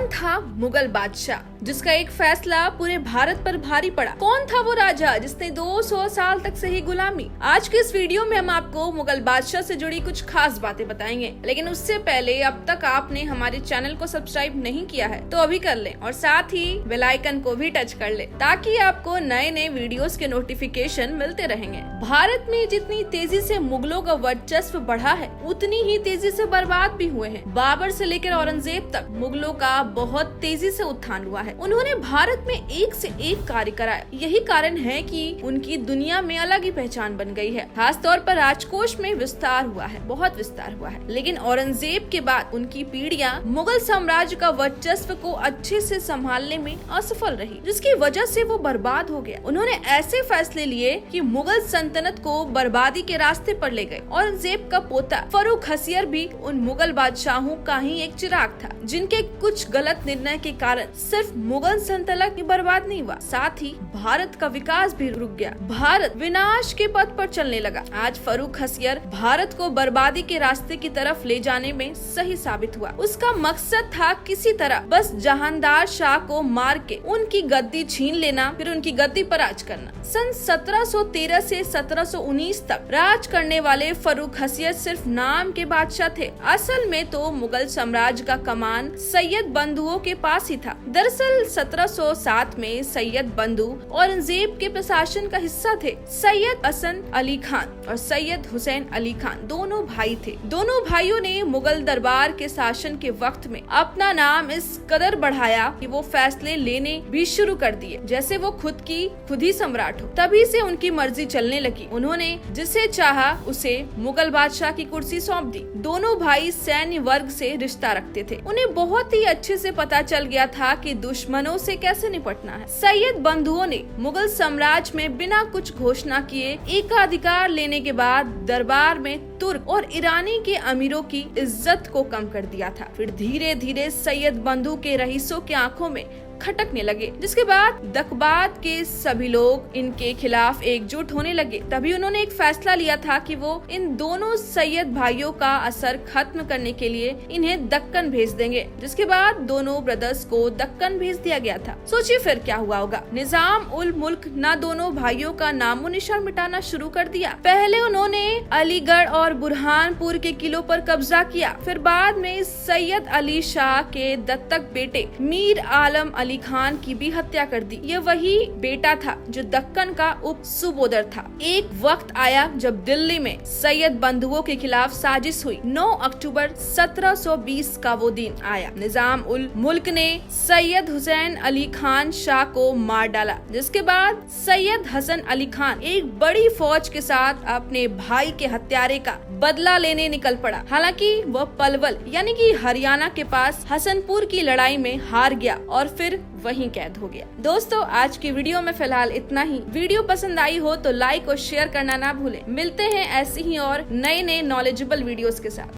कौन था मुगल बादशाह जिसका एक फैसला पूरे भारत पर भारी पड़ा? कौन था वो राजा जिसने 200 साल तक सही गुलामी? आज के इस वीडियो में हम आपको मुगल बादशाह से जुड़ी कुछ खास बातें बताएंगे, लेकिन उससे पहले अब तक आपने हमारे चैनल को सब्सक्राइब नहीं किया है तो अभी कर लें और साथ ही बेल आइकन को भी टच कर लें ताकि आपको नए नए वीडियोस के नोटिफिकेशन मिलते रहेंगे। भारत में जितनी तेजी से मुगलों का वर्चस्व बढ़ा है उतनी ही तेजी से बर्बाद भी हुए हैं। बाबर से लेकर औरंगजेब तक मुगलों का बहुत तेजी से उत्थान हुआ है। उन्होंने भारत में एक से एक कार्य कराया। यही कारण है कि उनकी दुनिया में अलग ही पहचान बन गई है। खास तौर पर राजकोष में विस्तार हुआ है, बहुत विस्तार हुआ है। लेकिन औरंगजेब के बाद उनकी पीढ़ियां मुगल साम्राज्य का वर्चस्व को अच्छे से संभालने में असफल रही, जिसकी वजह से वो बर्बाद हो गया। उन्होंने ऐसे फैसले लिए कि मुगल सल्तनत को बर्बादी के रास्ते पर ले गए। औरंगजेब का पोता फर्रुख हसियर भी उन मुगल बादशाहों का ही एक चिराग था, जिनके कुछ गलत निर्णय के कारण सिर्फ मुगल सल्तनत ही बर्बाद नहीं हुआ, साथ ही भारत का विकास भी रुक गया। भारत विनाश के पथ पर चलने लगा। आज फर्रुख हसियर भारत को बर्बादी के रास्ते की तरफ ले जाने में सही साबित हुआ। उसका मकसद था किसी तरह बस जहांदार शाह को मार के उनकी गद्दी छीन लेना, फिर उनकी गद्दी पर राज करना। सन 1713 से 1719 तक राज करने वाले फर्रुख हसियर सिर्फ नाम के बादशाह थे। असल में तो मुगल साम्राज्य का कमान सैयद बंधुओं के पास ही था। दरअसल 1707 में सैयद बंधु औरंगजेब के प्रशासन का हिस्सा थे। सैयद हसन अली खान और सैयद हुसैन अली खान दोनों भाई थे। दोनों भाइयों ने मुगल दरबार के शासन के वक्त में अपना नाम इस कदर बढ़ाया कि वो फैसले लेने भी शुरू कर दिए जैसे वो खुद ही सम्राट हो। तभी से उनकी मर्जी चलने लगी। उन्होंने जिसे चाहा उसे मुगल बादशाह की कुर्सी सौंप दी। दोनों भाई सैन्य वर्ग से रिश्ता रखते थे। उन्हें बहुत ही अच्छे से पता चल गया था कि दुश्मनों से कैसे निपटना है। सैयद बंधुओं ने मुगल साम्राज्य में बिना कुछ घोषणा किए एकाधिकार लेने के बाद दरबार में तुर्क और ईरानी के अमीरों की इज्जत को कम कर दिया था। फिर धीरे धीरे सैयद बंधु के रईसों की आंखों में खटकने लगे, जिसके बाद दकबात के सभी लोग इनके खिलाफ एकजुट होने लगे। तभी उन्होंने एक फैसला लिया था कि वो इन दोनों सैयद भाइयों का असर खत्म करने के लिए इन्हें दक्कन भेज देंगे, जिसके बाद दोनों ब्रदर्स को दक्कन भेज दिया गया था। सोचिए फिर क्या हुआ होगा। निजाम उल मुल्क न दोनों भाइयों का नामो निशान मिटाना शुरू कर दिया। पहले उन्होंने अलीगढ़ और बुरहानपुर के किलों पर कब्जा किया, फिर बाद में सैयद अली शाह के दत्तक बेटे मीर आलम अली खान की भी हत्या कर दी। ये वही बेटा था जो दक्कन का उप सूबेदार था। एक वक्त आया जब दिल्ली में सैयद बंधुओं के खिलाफ साजिश हुई। 9 अक्टूबर 1720 का वो दिन आया। निजाम उल मुल्क ने सैयद हुसैन अली खान शाह को मार डाला, जिसके बाद सैयद हसन अली खान एक बड़ी फौज के साथ अपने भाई के हत्यारे का बदला लेने निकल पड़ा। हालांकि वह पलवल यानी कि हरियाणा के पास हसनपुर की लड़ाई में हार गया और फिर वहीं कैद हो गया। दोस्तों, आज की वीडियो में फिलहाल इतना ही। वीडियो पसंद आई हो तो लाइक और शेयर करना ना भूलें। मिलते हैं ऐसी ही और नए नए नॉलेजेबल वीडियोस के साथ।